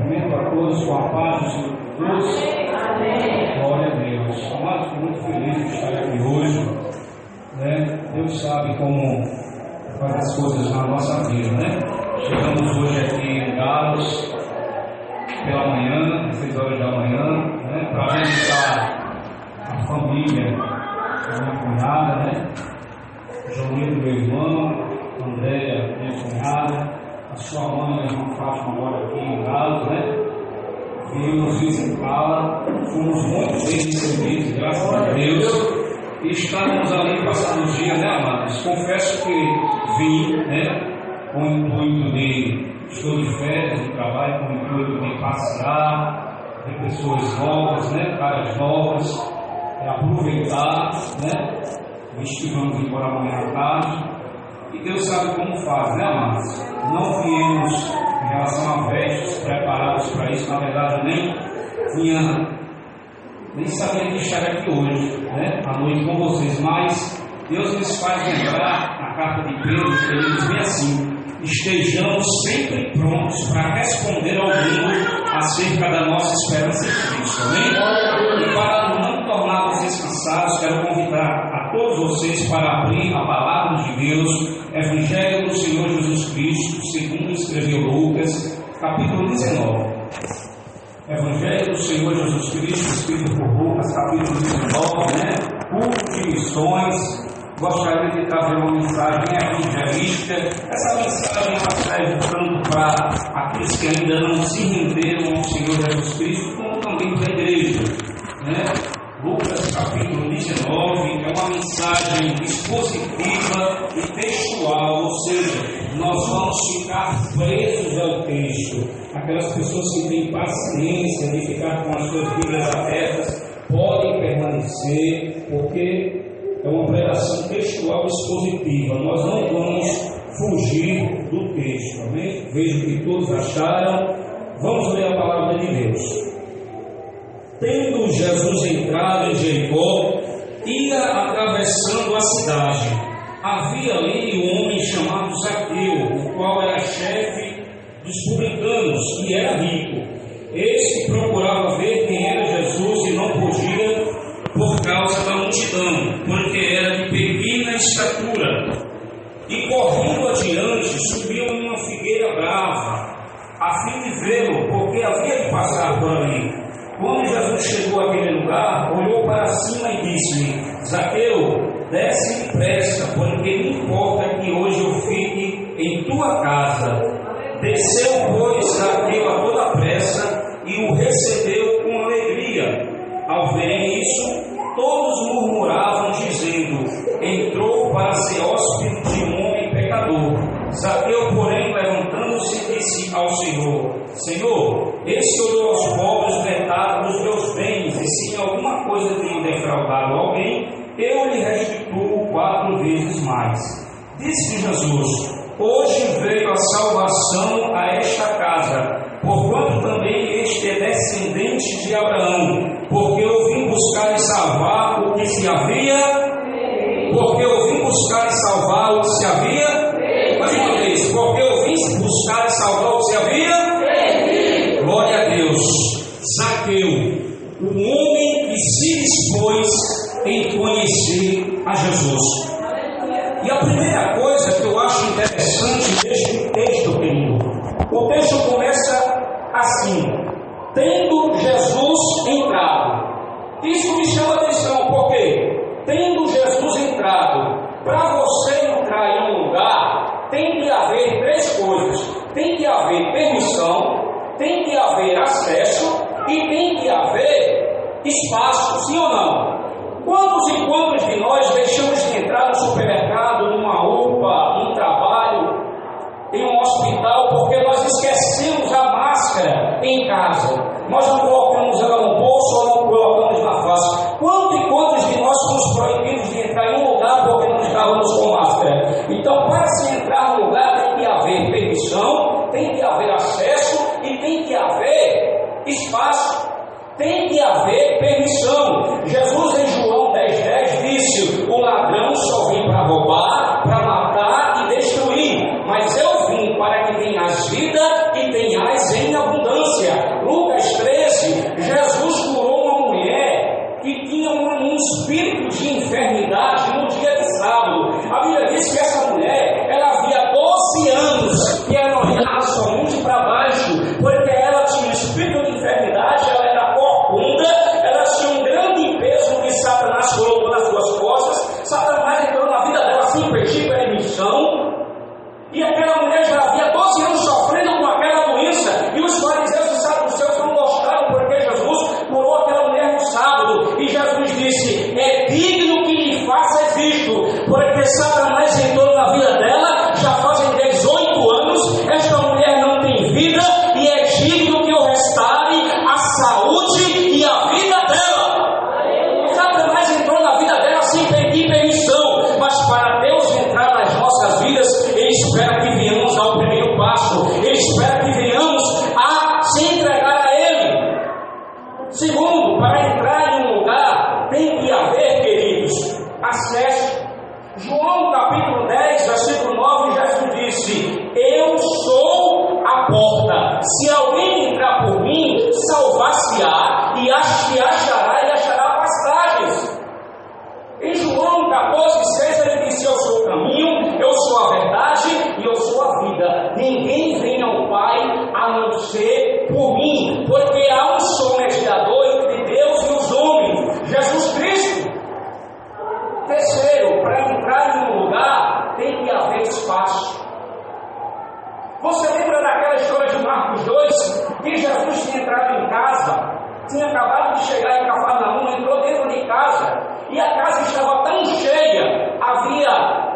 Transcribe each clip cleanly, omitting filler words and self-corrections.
Cumprimento a todos com a paz do Senhor Jesus. Amém. Glória a Deus. Amados, estou muito feliz de estar aqui hoje. Deus sabe como faz as coisas na nossa vida, Chegamos hoje aqui em Gales pela manhã, às 6 horas da manhã, para visitar a família da minha cunhada, Joãozinho, meu irmão, Andréia, minha cunhada, a sua mãe, a irmã Fátima, mora aqui em Gales, Viemos visitá-la, fomos muito bem recebidos, graças a Deus. E estávamos ali passando os dias, amados? Confesso que vim, com o intuito de estou de férias, de trabalho, com o intuito de passear, de pessoas novas, caras novas, aproveitar, visto que vamos embora amanhã à tarde. E Deus sabe como faz, amados? Não viemos em relação a vestes preparados para isso, na verdade nem sabia de estar aqui hoje, à noite com vocês, mas Deus nos faz lembrar, na carta de Pedro, que ele diz bem assim: estejamos sempre prontos para responder ao mundo acerca da nossa esperança em Cristo, amém? E para não tornar-nos descansados, quero convidar a todos vocês para abrir a palavra de Deus, Evangelho do Senhor Jesus Cristo, segundo escreveu Lucas, capítulo 19. Evangelho do Senhor Jesus Cristo, escrito por Lucas, capítulo 19, culto de missões. Gostaria de trazer uma mensagem evangelística. Essa mensagem serve tanto para aqueles que ainda não se renderam ao Senhor Jesus Cristo, como também para a igreja. Lucas capítulo 19 é uma mensagem expositiva e textual, ou seja, nós vamos ficar presos ao texto. Aquelas pessoas que têm paciência de ficar com as suas Bíblias abertas podem permanecer, porque é uma pregação textual expositiva. Nós não vamos fugir do texto, amém? Vejo que todos acharam. Vamos ler a palavra de Deus. Tendo Jesus entrado em Jericó, ia atravessando a cidade. Havia ali um homem chamado Zaqueu, o qual era chefe dos publicanos e era rico. Este procurava ver quem era Jesus e não podia por causa da multidão, porque era de pequena estatura. E correndo adiante, subiu em uma figueira brava, a fim de vê-lo, porque havia de passar por ali. Quando Jesus chegou àquele lugar, olhou para cima e disse-lhe: Zaqueu, desce depressa, porque me importa que hoje eu fique em tua casa. Desceu, pois, Zaqueu a toda pressa e o recebeu com alegria. Ao verem isso, todos murmuravam, dizendo: entrou para ser hóspede de um homem pecador. Zaqueu, porém, levantando-se, disse ao Senhor: Senhor, esse eu dou aos pobres metade dos meus bens, e se em alguma coisa tenho defraudado alguém, eu lhe restituo 4 vezes mais. Disse Jesus: hoje veio a salvação a esta casa, porquanto também este é descendente de Abraão, porque eu vim buscar e salvar o que se havia. Porque eu vim buscar e salvar o que se havia. Mais uma vez, porque eu vim buscar e salvar o que se havia. Glória a Deus. Zaqueu, um homem que se dispôs em conhecer a Jesus. E a primeira coisa que eu acho interessante neste texto, querido, o texto começa assim: tendo Jesus entrado. Isso me chama a atenção, porque tendo Jesus entrado, para você entrar em um lugar, tem que haver 3 coisas: tem que haver permissão, tem que haver acesso e tem que haver espaço, sim ou não? Quantos e quantos de nós deixamos de entrar no supermercado, numa UPA, num trabalho, em um hospital, porque nós esquecemos a máscara em casa? Nós não colocamos ela no bolso ou não colocamos na face. Quantos e quantos de nós fomos proibidos de entrar em um lugar porque não estávamos com máscara? Então, para se entrar no lugar, tem que haver permissão, tem que haver acesso e tem que haver espaço. Tem que haver permissão. Jesus em João 10,10 disse: o ladrão só vem para roubar, para matar e destruir, mas eu vim para que tenhas vida e tenhas em abundância. se entregar a Ele. Segundo, para entrar em um lugar, tem que haver, queridos, acesso. João capítulo 10, versículo 9, Jesus disse: eu sou a porta. Se alguém entrar por mim, salvar-se-á e achará pastagens. Em João 14, 6, ele disse: eu sou o caminho, eu sou a verdade e eu sou a vida. Ninguém vem ao Pai a não ser por mim, porque há um só mediador entre Deus e os homens, Jesus Cristo. Terceiro, para entrar em um lugar, tem que haver espaço. Você lembra daquela história de Marcos 2, que Jesus tinha entrado em casa, tinha acabado de chegar em Cafarnaum, entrou dentro de casa, e a casa estava tão cheia, havia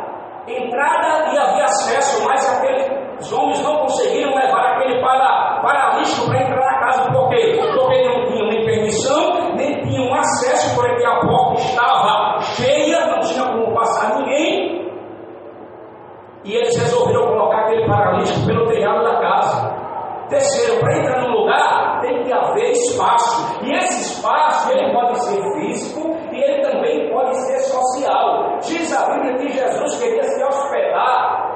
entrada e havia acesso, mas aqueles homens não conseguiram levar aquele paralítico para entrar na casa. Por quê? Porque não tinham nem permissão, nem tinham acesso, porque a porta estava cheia, não tinha como passar ninguém. E eles resolveram colocar aquele paralítico pelo telhado da casa. Terceiro, para entrar num lugar, tem que haver espaço. E esse espaço, ele pode ser físico e ele também pode ser social. Diz a Bíblia que Jesus queria se hospedar.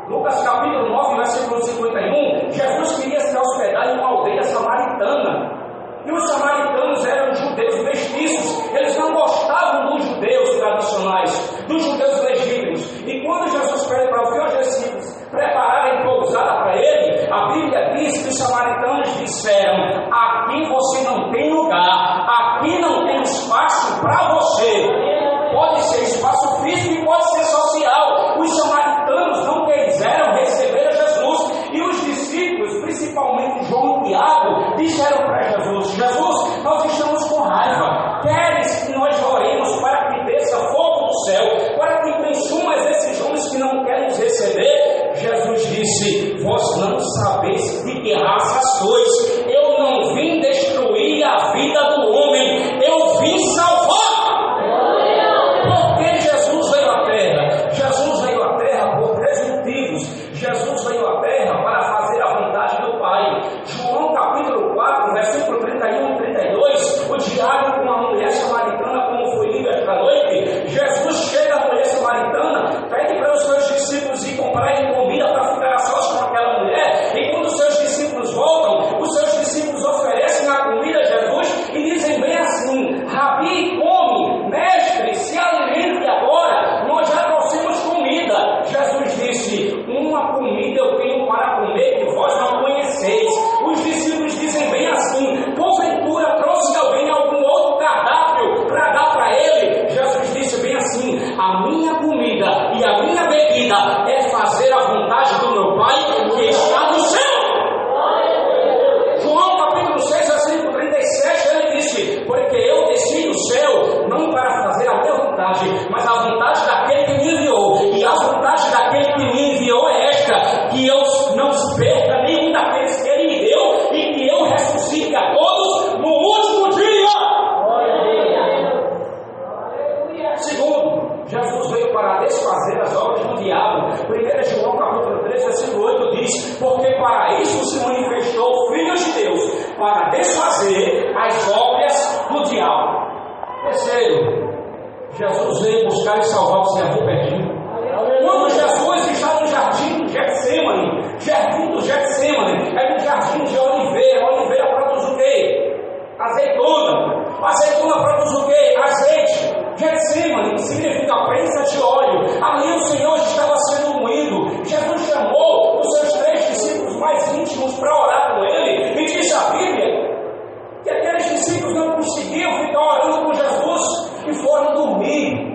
Lucas capítulo 9, versículo 51, Jesus queria se hospedar em uma aldeia samaritana. E os samaritanos eram judeus mestiços. Eles não gostavam dos judeus tradicionais, dos judeus legítimos. E quando Jesus pede para os seus discípulos prepararem pousada para ele, a Bíblia diz que os samaritanos disseram: aqui você não tem lugar, aqui não tem espaço para você. Pode ser espaço físico e pode ser social. Os samaritanos não quiseram receber a Jesus. E os discípulos, principalmente João e Tiago, disseram para Jesus: Jesus, nós estamos com raiva. Queres que nós oremos para que desça fogo do céu, para que consumas esses homens que não querem nos receber? Jesus disse: vós não sabeis de que raça sois. Eu não vim destruir a vida do homem, eu vim salvar. Porque Jesus veio à terra? Jesus veio à terra por três motivos. Jesus veio à terra para fazer a vontade do Pai. João capítulo 4, versículo 31 e 32, o diálogo com a mulher samaritana, como foi lido esta noite. Jesus chega à mulher samaritana, pede para os seus discípulos ir comprarem comida para ficar a sós com aquela mulher. E quando os seus discípulos voltam, os seus discípulos oferecem a comida a Jesus e dizem bem assim: Rabi, come, mestre, se alimente agora, nós já trouxemos comida. Jesus disse: uma comida eu tenho para comer que vós não conheceis. Os discípulos dizem bem assim: porventura trouxe alguém algum outro cardápio para dar para ele? Jesus disse bem assim: a minha comida e a minha bebida é fazer a vontade do meu Pai que está no céu. João capítulo 6, versículo 37, ele disse: porque eu desci do céu não para fazer a minha vontade, mas a vontade daquele que me enviou. E a vontade daquele que me enviou é esta: que eu não perca nenhum daqueles que ele me deu e que eu ressuscite a todos no último dia. Segundo, Jesus veio para desfazer as obras do diabo. 1 João capítulo 3, versículo 8 diz: porque para isso se manifestou o Filho de Deus, para desfazer as obras do diabo. Terceiro, Jesus veio buscar e salvar o servo perdido. Quando Jesus está no jardim do Getsemane, é no jardim de oliveira produz o quê? Azeitona produz o quê? Azeite. Getsemane significa prensa de óleo. Ali o Senhor estava sendo moído. Jesus chamou os seus 3 discípulos mais íntimos para orar com ele, e diz a Bíblia que aqueles discípulos não conseguiam ficar orando com Jesus e foram dormir.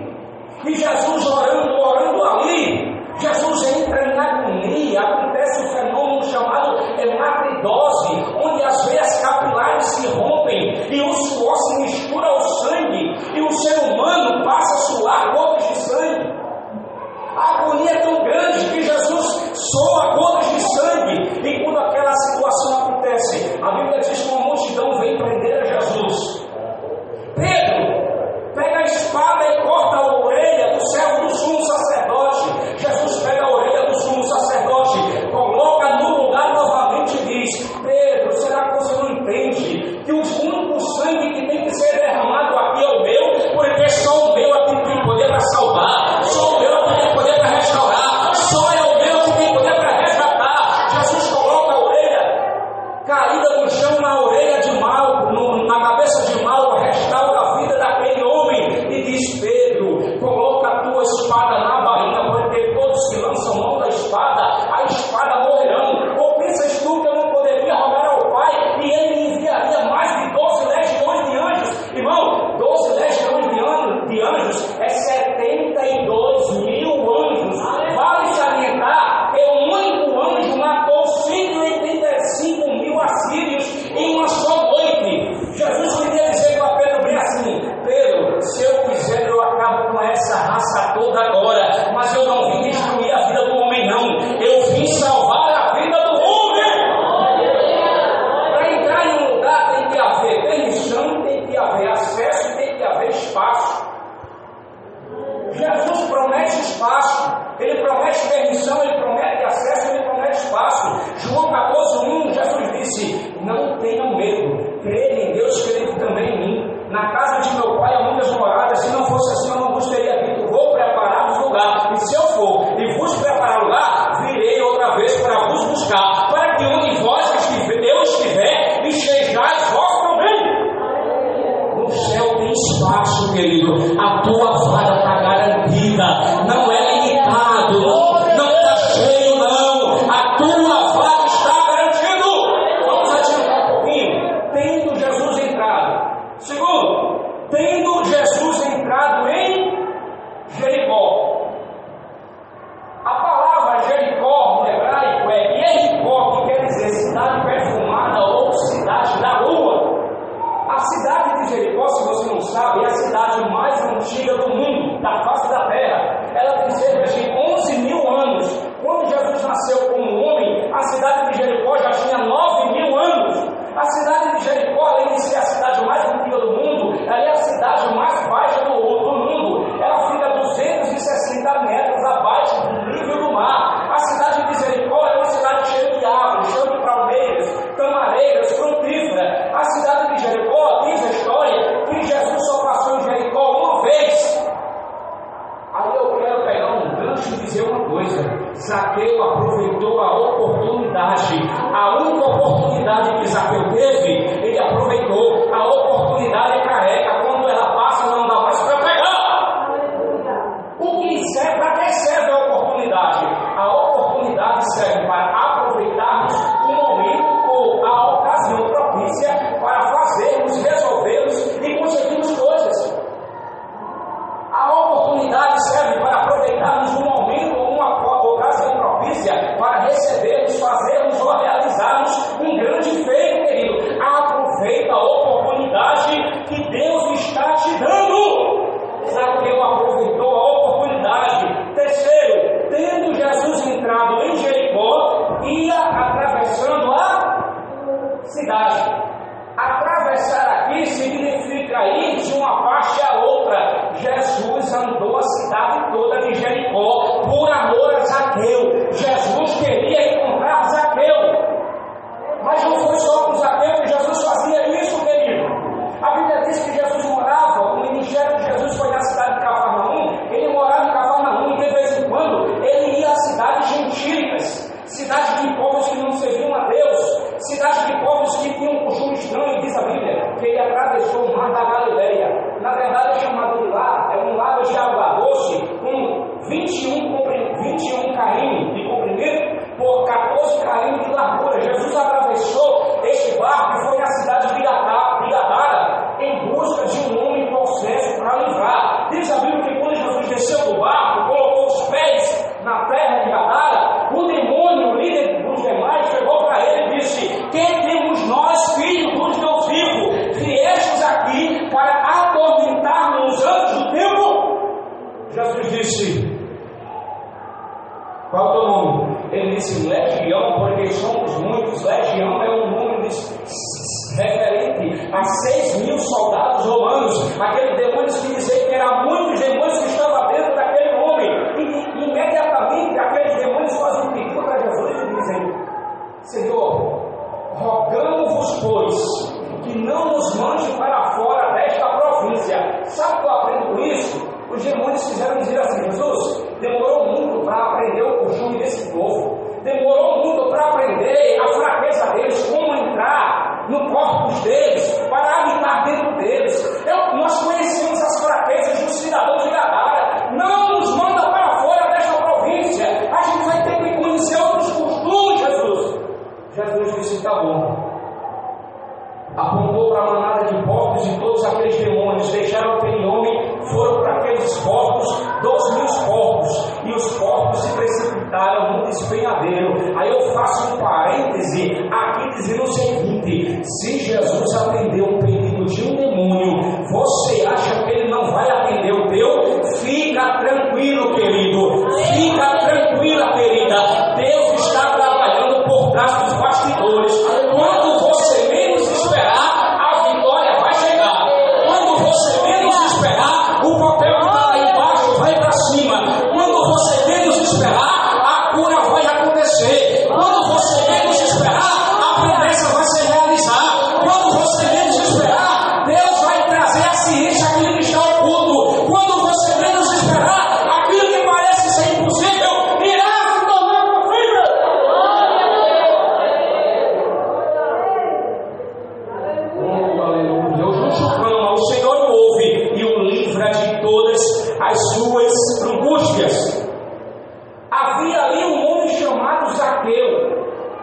E Jesus orando ali, Jesus entra em agonia. Acontece um fenômeno chamado hematidose, onde as veias capilares se rompem e o suor se mistura ao sangue, e o ser humano passa a suar gotas de sangue. A agonia é tão grande que Jesus soa gotas de sangue. E quando aquela situação acontece, a Bíblia diz que uma multidão vem prender a Jesus. Pedro pega a espada e corta a orelha do servo do sumo sacerdote. Jesus pega a orelha do sumo sacerdote, coloca no lugar novamente e diz: Pedro, será que caída no chão, na orelha de Malco, na cabeça de Malco, restaura a vida daquele homem e diz: Pedro, coloca a tua espada na bainha, porque todos que lançam mão da espada, a espada morrerão. Ou pensas tu que eu não poderia rogar ao Pai e ele me enviaria mais de 12 legiões de anjos? Irmão, 12 legiões de anjos é 72 mil anjos. Vale salientar que o único anjo matou 185 mil assírios em uma só noite. Jesus queria dizer para Pedro bem assim: Pedro, se eu quiser eu acabo com essa raça toda agora, mas eu não vim destruir a vida do homem não, eu vim salvar a vida do homem. Para entrar em um lugar tem que haver permissão, tem que haver acesso, tem que haver espaço. Jesus promete espaço, ele promete permissão, ele promete acesso, ele promete espaço. João 14:1, Jesus disse: não tenham medo, creia em Deus, creia também em mim. Na casa de meu pai há muitas moradas, se não fosse assim eu não vos teria dito: vou preparar-vos lugar, e se eu for e vos preparar lugar, virei outra vez para vos buscar, para que onde eu estiver, estejais vós também. No céu tem espaço, querido, a tua vaga está garantida, não é limitado, não está cheio não, a tua vaga está garantida. Vamos adiantar um pouquinho. Tendo Jesus entrado, segundo, tendo Jesus entrado em Jericó. A palavra Jericó no hebraico é Jericó, que quer dizer cidade perfumada ou cidade da lua. A cidade de Jericó, se você não sabe, é a cidade mais antiga do mundo, da face da terra. Ela tem cerca de 11 mil anos. Quando Jesus nasceu como homem, a cidade de Jericó já tinha 9 mil anos. A cidade de Jericó, além de ser a cidade mais antiga do mundo, ela é a cidade mais baixa do mundo. Ela fica 260 metros abaixo do nível do mar. A cidade de Jericó é uma cidade cheia de árvores, cheia de palmeiras, camareiras, frutífera. A cidade de Jericó diz a história que Jesus só passou em Jericó uma vez. Aí eu quero pegar um gancho e dizer uma coisa: Zaqueu aproveitou a oportunidade. A única oportunidade que Zaqueu teve, ele aproveitou. A oportunidade é careca, quando ela passa não dá mais para pegar. O que serve, para que serve a oportunidade? A oportunidade serve para aproveitarmos o momento ou a ocasião propícia para fazermos, resolvermos e conseguirmos coisas. A oportunidade serve para aproveitarmos um momento ou uma ocasião propícia para recebermos, fazermos ou realizarmos um grande feito, querido. Aproveita a oportunidade que Deus está te dando. Zaqueu aproveitou a oportunidade. Terceiro, tendo Jesus entrado em Jericó, ia atravessando a cidade. Atravessar aqui significa ir de uma parte a outra. Jesus andou a cidade toda de Jericó por amor a Zaqueu. Jesus queria encontrar Zaqueu. Mas não foi só com Zaqueu que Jesus fazia isso, querido. A Bíblia diz que Jesus morava, o ministério de Jesus foi na cidade de Cafarnaum. Ele morava em Cafarnaum e de vez em quando ele ia a cidades gentílicas, cidades de povos que não serviam a Deus, cidades de povos que tinham um costume estranho. Diz a Bíblia que ele atravessou o mar da Galileia. Na verdade é chamado de lago, é um lago de água doce com 21 km de comprimento por 14 km de largura. Jesus atravessou este barco e foi na cidade de Gadara em busca de um homem possesso para livrar. Diz a Bíblia que quando Jesus desceu do barco, colocou os pés na terra de Gadara, o demônio, o líder dos demais, chegou para ele e disse: quem temos nós, filhos dos Deus vivo, viestes aqui para atormentar-nos antes do tempo? Jesus disse: qual é o teu nome? Ele disse: legião, porque somos muitos. Legião é um número referente a 6.000 soldados romanos. Aquele demônio que dizia que eram muitos demônios que estavam dentro daquele homem. E imediatamente aqueles demônios fazem um pedido para Jesus e dizem: Senhor, rogamos-vos, pois, que não nos mande para fora desta província. Sabe o que eu aprendo com isso? Os demônios quiseram dizer assim: Jesus, demorou muito para aprender o costume desse povo, demorou muito para aprender a fraqueza deles, como entrar apontou para a manada de porcos e todos aqueles demônios deixaram aquele homem, foram para aqueles porcos, 2.000 porcos, e os porcos se precipitaram no despenhadeiro. Aí eu faço um parêntese aqui dizendo o seguinte: se Jesus atendeu o pedido de um demônio, você acha que ele não vai atender o teu? Fica tranquilo, querido, fica tranquila, querida, Deus está trabalhando por trás dos bastidores. Quando você menos esperar, a vitória vai chegar. Quando você menos esperar, o papel que está lá embaixo vai para cima. Quando você menos esperar, a cura vai acontecer. Quando você menos esperar, a promessa vai se realizar. Quando você menos esperar, Deus vai trazer a ciência aquilo que está oculto. Quando você menos esperar, aquilo que parece ser impossível irá se tornar possível. Oh, aleluia. O justo clama, o Senhor o ouve e o livra de todas as suas angústias. Havia ali um homem chamado Zaqueu.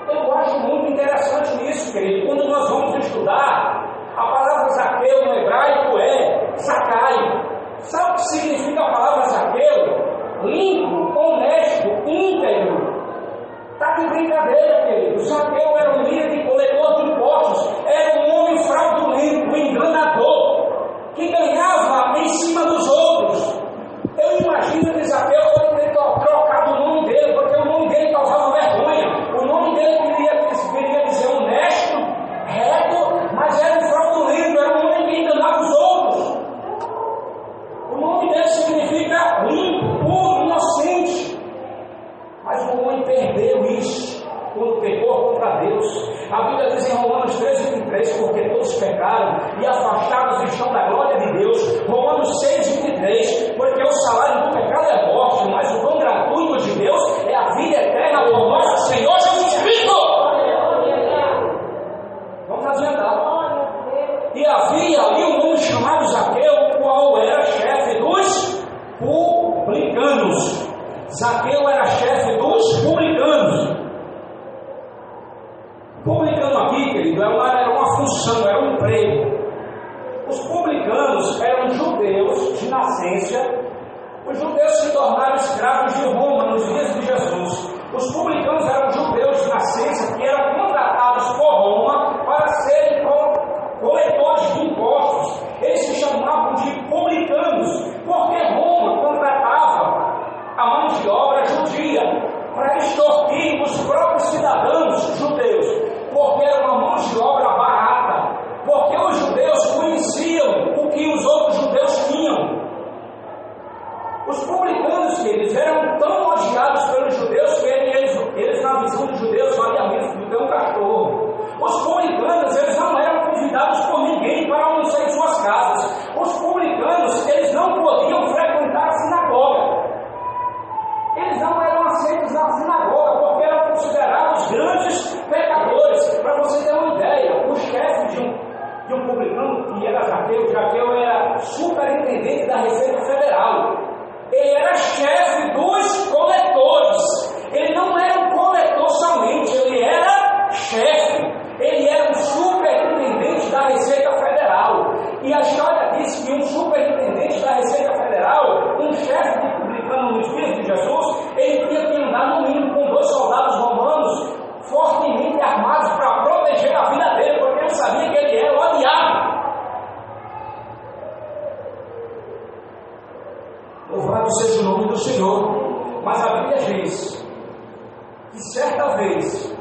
Eu acho muito interessante isso, querido. Quando nós vamos estudar, a palavra Zaqueu no hebraico é Zacai. Sabe o que significa a palavra Zaqueu? Limpo, honesto, íntegro. Está de brincadeira, querido. Zaqueu era um líder de coletor de impostos. Era um homem fraudulento, um enganador, que ganhava em cima dos outros. Eu imagino que Zaqueu foi ter trocado o nome dele, porque o nome dele causava vergonha. O nome dele queria dizer honesto, reto, mas era um fraudulento, era um homem que enganava os outros. O nome dele significa limpo, puro, inocente. Mas o homem perdeu isso quando pecou contra Deus. A Bíblia diz em Romanos 13:23, porque todos pecaram e afastados estão da glória de Deus. Romanos 6:23, porque o salário do pecado é morte, mas o dom gratuito de Deus é a vida eterna por nosso Senhor Jesus Cristo. Vamos adiantar. E havia ali um homem chamado Zaqueu, o qual era chefe dos publicanos. Zaqueu era chefe dos publicanos. Publicano aqui, querido, era uma função, era um emprego. Os publicanos eram judeus de nascença. Os judeus se tornaram escravos de Roma nos dias de Jesus. Os publicanos eram judeus de nascença que eram contratados por Roma para serem coletores de impostos. Eles se chamavam de publicanos, porque Roma contratava a mão de obra judia para extorquir os próprios cidadãos judeus, porque era uma mão de obra barata, porque os judeus conheciam o que os outros judeus tinham. Os publicanos, eles eram tão odiados pelos judeus que eles na visão dos judeus, valiam menos do que um cachorro. Os publicanos, eles não eram convidados por ninguém para almoçar em suas casas. Os publicanos, eles não podiam frequentar a sinagoga. Eles não eram aceitos na sinagoga porque eram considerados grandes pecadores. Para você ter uma ideia, o chefe de um publicano, que era Zaqueu era superintendente da Receita Federal. Ele era chefe dos coletores. Ele não era um coletor somente, ele era chefe. Ele era um superintendente da Receita Federal. E a história diz que um superintendente da Receita Federal, um chefe de publicano nos dias de Jesus, ele tinha que andar no mínimo com 2 soldados romanos fortemente armados para proteger a vida dele, porque ele sabia que ele era odiado. Louvado seja o nome do Senhor. Mas a Bíblia diz que certa vez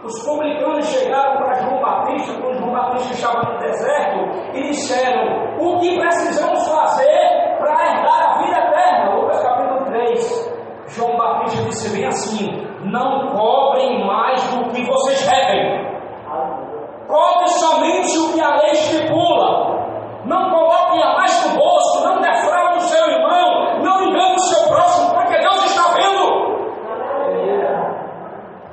os publicanos chegaram para João Batista, quando João Batista estava no deserto, e disseram: o que precisamos fazer para herdar a vida eterna? Lucas capítulo 3. João Batista disse bem assim: não cobrem mais do que vocês devem. Cobre somente o que a lei estipula. Não coloquem a mais no bolso, não defraude o seu irmão, não engane o seu próximo, porque Deus está vendo.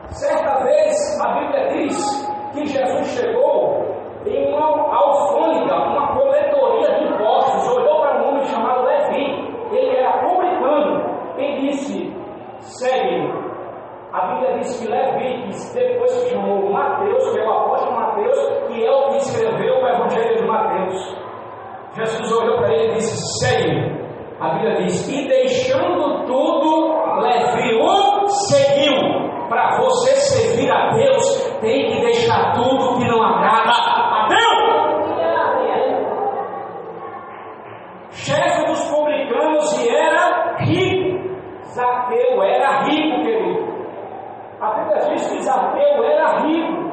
Certa vez, a Bíblia diz que Jesus chegou em uma alfândega, uma coletoria de impostos, olhou para um homem chamado Levi, ele era publicano, e disse: segue-me. A Bíblia diz que Jesus olhou para ele e disse: segue. A Bíblia diz: e deixando tudo, Levi seguiu. Para você servir a Deus, tem que deixar tudo que não agrada a Deus. Chefe dos publicanos e era rico. Zaqueu era rico, querido. A Bíblia diz que Zaqueu era rico.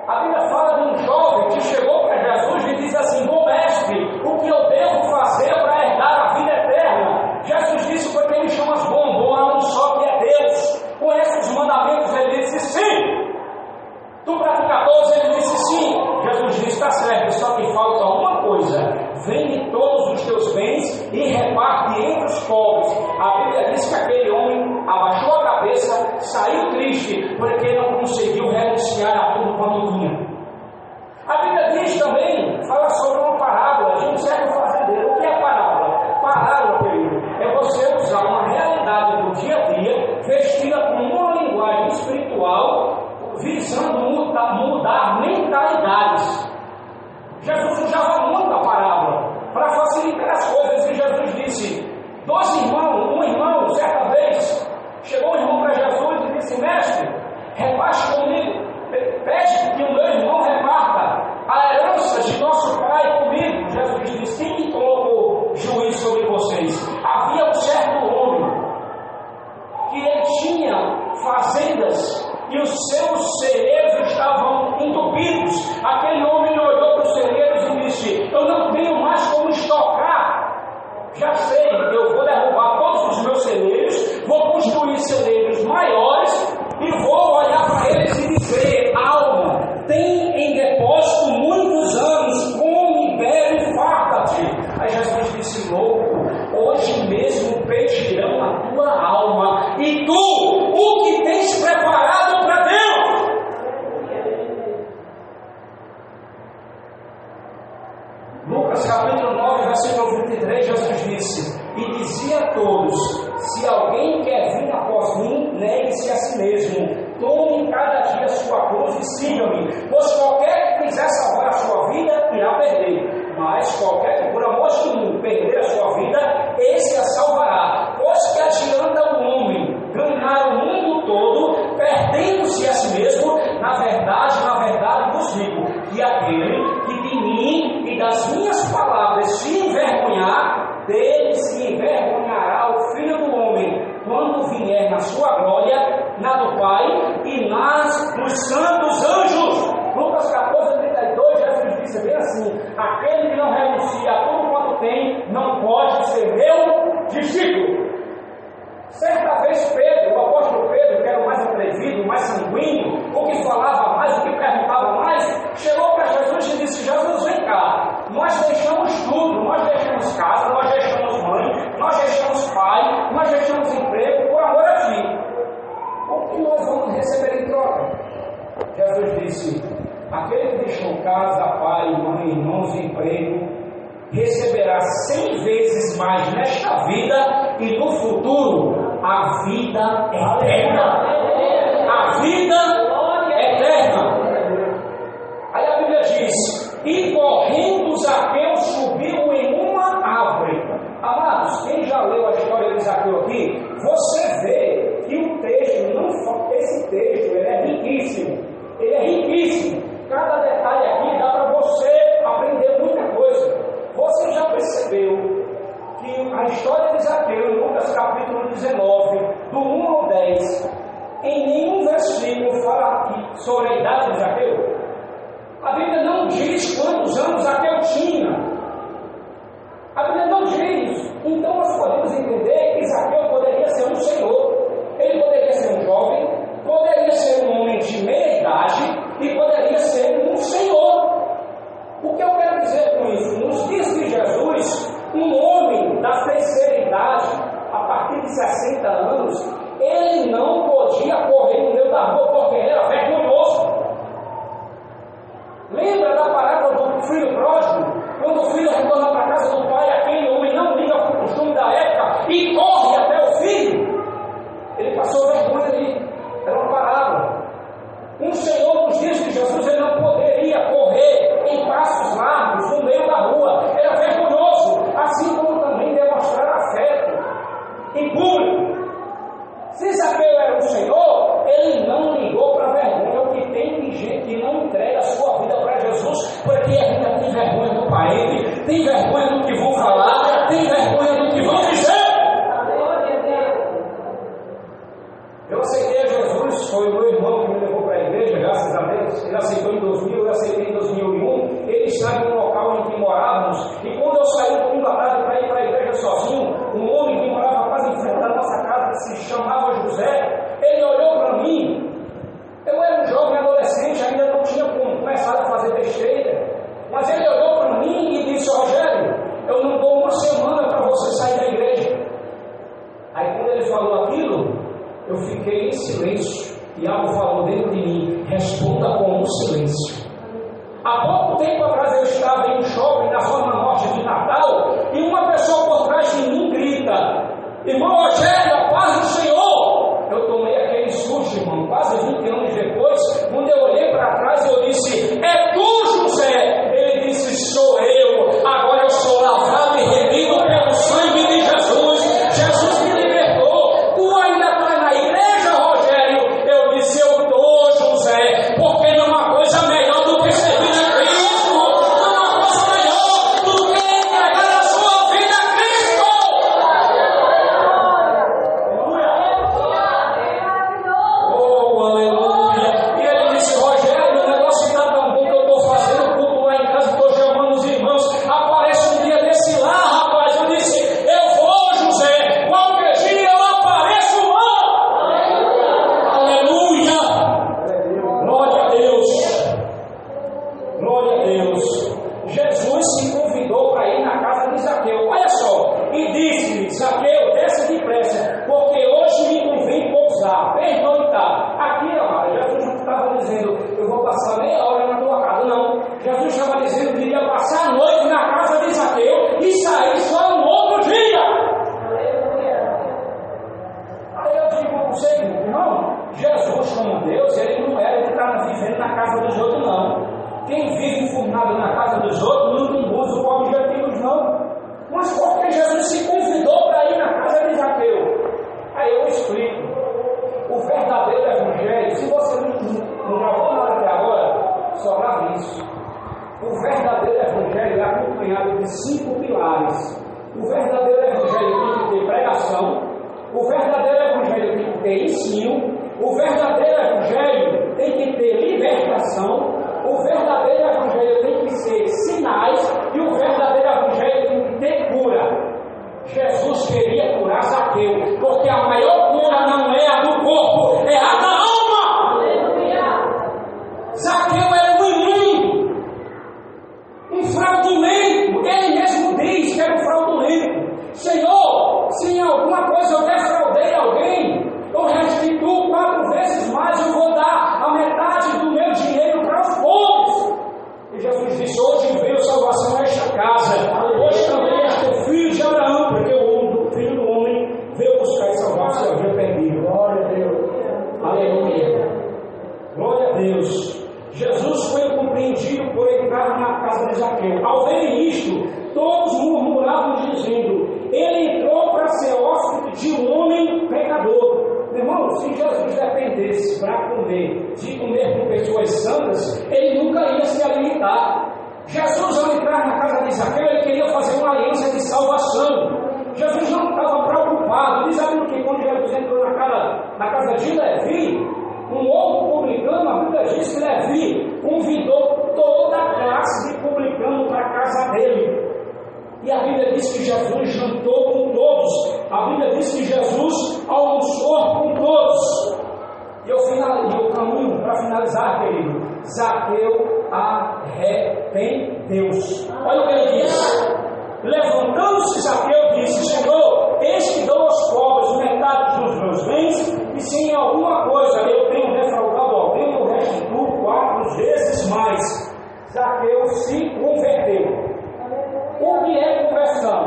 A Bíblia fala de um jovem que chegou para Jesus e diz assim: bom mestre, o que eu devo fazer para herdar a vida eterna? Jesus disse: porque me chamas bom, bom há um só que é Deus. Conhece os mandamentos? Ele disse: sim. Tu pratica todos? Ele disse: sim. Jesus disse: está certo, só que falta uma coisa: vende todos os teus bens e reparte entre os pobres. A Bíblia diz que aquele homem abaixou a cabeça, saiu triste, porque não conseguiu renunciar a tudo quanto tinha. A Bíblia diz também, fala sobre uma parábola de um certo fazendeiro. O que é parábola? Parábola, querido, é você usar uma realidade do dia a dia, vestida com uma linguagem espiritual, visando mudar mentalidades. Jesus usava muito a parábola para facilitar as coisas, e Jesus disse: um irmão, certa vez, chegou um irmão para Jesus e disse: mestre, reparte comigo, pede que o meu irmão reparta a herança de nosso pai comigo. Jesus disse: quem colocou juízo sobre vocês? Havia um certo homem que ele tinha fazendas e os seus celeiros estavam entupidos. Aquele homem olhou para os celeiros e disse: eu não tenho mais como estocar. Já sei, eu vou derrubar todos os meus celeiros, vou construir celeiros maiores e vou olhar para eles e dizer: alma, tem em depósito muitos anos, come, bebe e farta-te. Aí Jesus disse: louco, hoje mesmo pedirão a tua alma, e tu, o que tens preparado para Deus? Lucas capítulo 9, versículo 23, Jesus disse: e dizia a todos: se alguém quer vir após mim, negue-se a si mesmo, tome cada dia sua cruz e siga-me, pois qualquer que quiser salvar a sua vida, irá perder, mas qualquer que por amor de mim perder a sua vida, esse a salvará. Pois que adianta o homem ganhar o mundo todo, perdendo-se a si mesmo? Na verdade vos digo, que aquele que de mim e das minhas palavras se envergonhar, dele se envergonhará o Filho do Homem, quando vier na sua glória, na do Pai e nos santos anjos. Lucas 14, 32, Jesus disse bem assim: aquele que não renuncia a tudo quanto tem, não pode ser meu discípulo. Certa vez Pedro, o apóstolo Pedro, que era o mais atrevido, o mais sanguíneo, o que falava mais, o que perguntava mais, chegou para Jesus e disse: Jesus, vem cá, nós deixamos tudo, nós deixamos casa, nós deixamos mãe, nós deixamos pai, nós deixamos emprego por amor a ti. O que nós vamos receber em troca? Jesus disse: aquele que deixou casa, pai, mãe, irmãos e emprego, receberá 100 vezes mais nesta vida e no futuro a vida eterna. A vida eterna. Aí a Bíblia diz: e correndo Zaqueu subiu em uma árvore. Amados, quem já leu a história de Zaqueu aqui, você vê que o texto, esse texto, ele é riquíssimo. Ele é riquíssimo. Cada detalhe aqui dá para você aprender muita coisa. Você já percebeu que a história de Zaqueu, em Lucas capítulo 19, do 1 ao 10, em nenhum versículo fala aqui sobre a idade de Zaqueu? A Bíblia não diz quantos anos Zaqueu tinha. A Bíblia não diz. Então nós podemos entender que Zaqueu poderia ser um senhor, ele poderia ser um jovem, poderia ser um homem de meia idade e poderia ser um senhor. O que eu quero dizer com isso? Nos dias de Jesus, um homem da terceira idade, a partir de 60 anos, ele não podia correr no meio da rua porque ele era vergonhoso. Lembra da parábola do filho pródigo? Quando o filho retorna para a casa do pai, aquele homem não liga para o costume da época e corre até o filho. parente, tem vergonha do que vão falar, tem vergonha do que vão dizer. Eu aceitei a Jesus, foi o meu irmão que me levou para a igreja, graças a Deus. Ele aceitou em 2000, eu aceitei em 2001. Ele estava no local em que morávamos. E quando eu saí no domingo à tarde para ir para a igreja sozinho, um homem que morava quase em frente da nossa casa, que se chamava José, ele olhou para mim. Eu era um jovem adolescente, ainda não tinha começado a fazer besteira. Mas ele olhou para mim e disse: Rogério, eu não dou uma semana para você sair da igreja. Aí quando ele falou aquilo, eu fiquei em silêncio, e algo falou dentro de mim: responda com um silêncio. Há pouco tempo atrás eu estava em um shopping na zona norte de Natal, e uma pessoa por trás de mim grita: irmão Rogério, a paz do Senhor! Eu tomei aquele susto, irmão, quase 20 anos depois. Quando eu olhei para trás, eu disse: é tu, José? Ele disse: sou eu. Agora eu sou lavado e remido pelo sangue de Jesus. Jesus me libertou. Tu ainda está na igreja, Rogério? Eu disse: eu estou, José, porque não há coisa melhor do que servir a Cristo. Não há coisa melhor do que entregar a sua vida a Cristo. Oh, aleluia. E ele disse: Rogério, o negócio está tão bom que eu estou fazendo culto lá em casa, estou chamando os irmãos. Aparece um dia desse lá, rapaz. Eu disse: eu vou, José. Qualquer dia eu apareço lá. Aleluia. Glória a Deus. Glória a Deus. Jesus se convidou para ir na casa de Zaqueu. Olha só. E disse-lhe: Zaqueu, desce depressa, porque hoje me convém pousar, pernoitar. Aqui, amado, Jesus não estava dizendo: eu vou passar meia hora na tua casa. Não. Jesus estava dizendo que iria passar a noite na casa de Zaqueu e sair só no outro dia. Aí eu digo para você, irmão, Jesus como Deus, ele não era de estar vivendo na casa dos outros, não. Quem vive enfurnado na casa dos outros não usa com objetivos, não. Mas porque Jesus se convidou para ir na casa de Zaqueu? Aí eu explico. O verdadeiro evangelho, se você não gravou nada até agora, só grave isso. O verdadeiro evangelho é acompanhado de 5 pilares. O verdadeiro evangelho tem que ter pregação. O verdadeiro evangelho tem que ter ensino. O verdadeiro evangelho tem que ter libertação. O verdadeiro evangelho tem que ser sinais. E o verdadeiro evangelho tem que ter cura. Jesus queria curar Zaqueu, porque a maior cura não é a do corpo, é a da alma. Zaqueu era um imundo, um fraudulento. Ele mesmo diz que era um fraudulento. Senhor, se em alguma coisa eu defraudei alguém, eu restituo 4 vezes mais, eu vou dar a metade do meu dinheiro para os pobres. E Jesus disse: hoje veio salvação a esta casa, hoje também és teu filho de Abraão, porque o filho do homem veio buscar e salvar o seu havia perdido. Glória a Deus. Aleluia. Glória a Deus. Jesus foi compreendido por entrar na casa de Zaqueu. Ao verem isto, todos murmuravam, dizendo: ele entrou para ser hóspede de um homem pecador. Irmão, se Jesus dependesse para comer, de comer com pessoas santas, ele nunca ia se alimentar. Jesus, ao entrar na casa de Zaqueu, ele queria fazer uma aliança de salvação. Jesus não estava preocupado. Diz a Bíblia que quando Jesus entrou na casa de Levi, um outro publicano, a Bíblia diz que Levi convidou toda a classe de publicano para a casa dele. E a Bíblia diz que Jesus jantou com todos. A Bíblia diz que Jesus almoçou com todos. E eu caminho para finalizar, querido. Zaqueu arrependeu-se. Olha o que ele diz. Levantando-se, Zaqueu disse: Senhor, eis que dou aos pobres metade dos meus bens, e se em alguma coisa eu tenho defraudado alguém, eu restituo 4 vezes mais. Zaqueu se converteu. O que é conversão?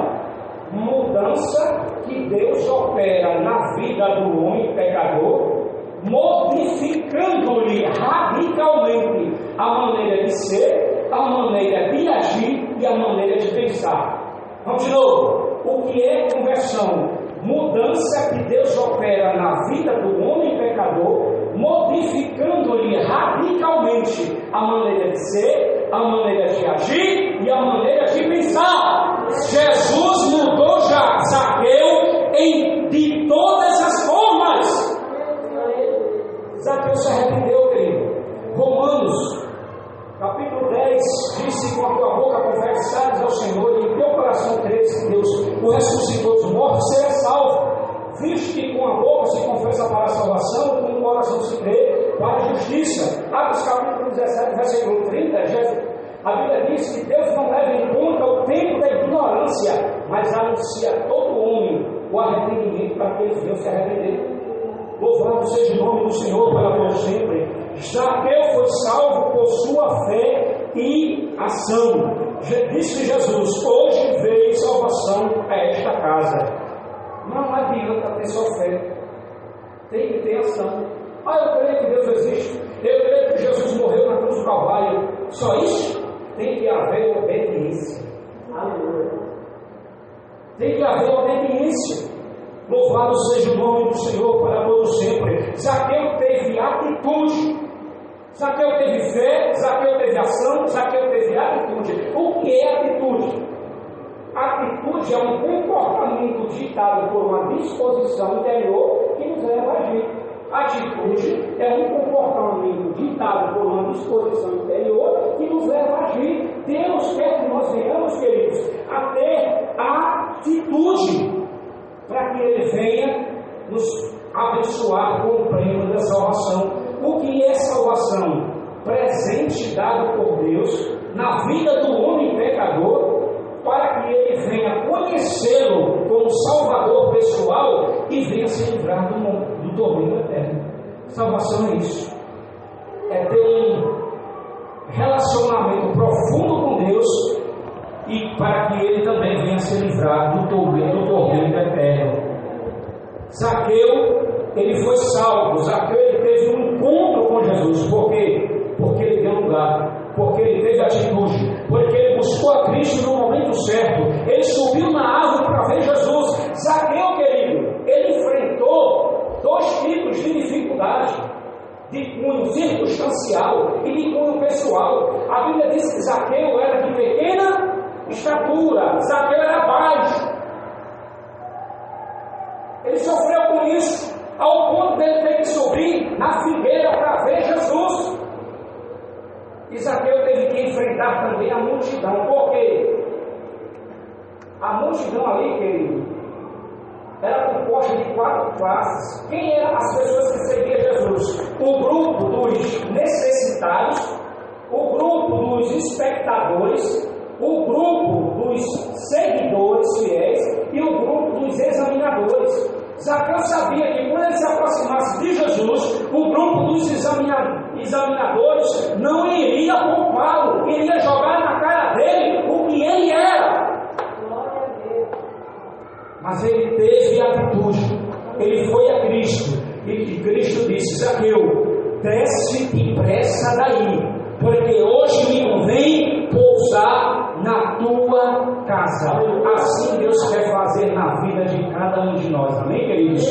Mudança que Deus opera na vida do homem pecador, modificando-lhe radicalmente a maneira de ser, a maneira de agir e a maneira de pensar. Vamos de novo. O que é conversão? Mudança que Deus opera na vida do homem pecador, modificando-lhe radicalmente a maneira de ser, a maneira de agir e a maneira de pensar. Jesus mudou já Zaqueu de todas as formas. Zaqueu se arrependeu, querido. Romanos, capítulo 10, disse: com a tua boca confessares ao Senhor e em teu coração creres que Deus o ressuscitou dos mortos, será salvo. Visto que com a boca se confessa para a salvação, com o coração se crê para a justiça. Atos capítulo 17, versículo 30, a Bíblia diz que Deus não leva em conta o tempo da ignorância, mas anuncia a todo homem o arrependimento para que eles venham se arrepender. Louvado seja o nome do Senhor para todo sempre. Zaqueu foi salvo por sua fé e ação. Disse Jesus: hoje veio salvação a esta casa. Não adianta ter só fé, tem que ter ação. Eu creio que Deus existe, eu creio que Jesus morreu na cruz do Calvário. Só isso? Tem que haver obediência. Aleluia. Tem que haver obediência. Louvado seja o nome do Senhor para todo sempre. Zaqueu teve atitude. Zaqueu teve fé, Zaqueu teve ação, Zaqueu teve atitude. O que é atitude? Atitude é um comportamento ditado por uma disposição interior que nos leva a agir. Atitude é um comportamento ditado por uma disposição interior que nos leva a agir. Deus quer que nós venhamos, queridos, a ter a atitude para que Ele venha nos abençoar com o prêmio da salvação. O que é salvação? Presente dado por Deus na vida do homem pecador, para que ele venha conhecê-lo como Salvador pessoal e venha se livrar do tormento eterno. Salvação é isso. É ter um relacionamento profundo com Deus e para que ele também venha se livrar do tormento eterno. Zaqueu, ele foi salvo. Zaqueu, ele teve um encontro com Jesus. Por quê? Porque ele deu lugar. Porque ele teve atitude, porque ele buscou a Cristo no momento certo, ele subiu na árvore para ver Jesus. Zaqueu, querido, ele enfrentou dois tipos de dificuldade, de cunho circunstancial e de cunho pessoal. A Bíblia diz que Zaqueu era de pequena estatura, Zaqueu era baixo. Ele sofreu com isso, ao ponto de ele ter que subir na figueira para ver Jesus. E Zaqueu teve que enfrentar também a multidão. Por quê? A multidão ali, querido, era composta de 4 classes. Quem eram as pessoas que seguiam Jesus? O grupo dos necessitados, o grupo dos espectadores, o grupo dos seguidores fiéis e o grupo dos examinadores. Zaqueu sabia que quando ele se aproximasse de Jesus, o grupo dos examinadores não iria poupá-lo, iria jogar na cara dele o que ele era. Mas ele teve atitude, ele foi a Cristo, e Cristo disse: Zaqueu, desce depressa daí, porque hoje me convém pousar na tua casa. Assim Deus quer fazer na vida de cada um de nós. Amém, queridos?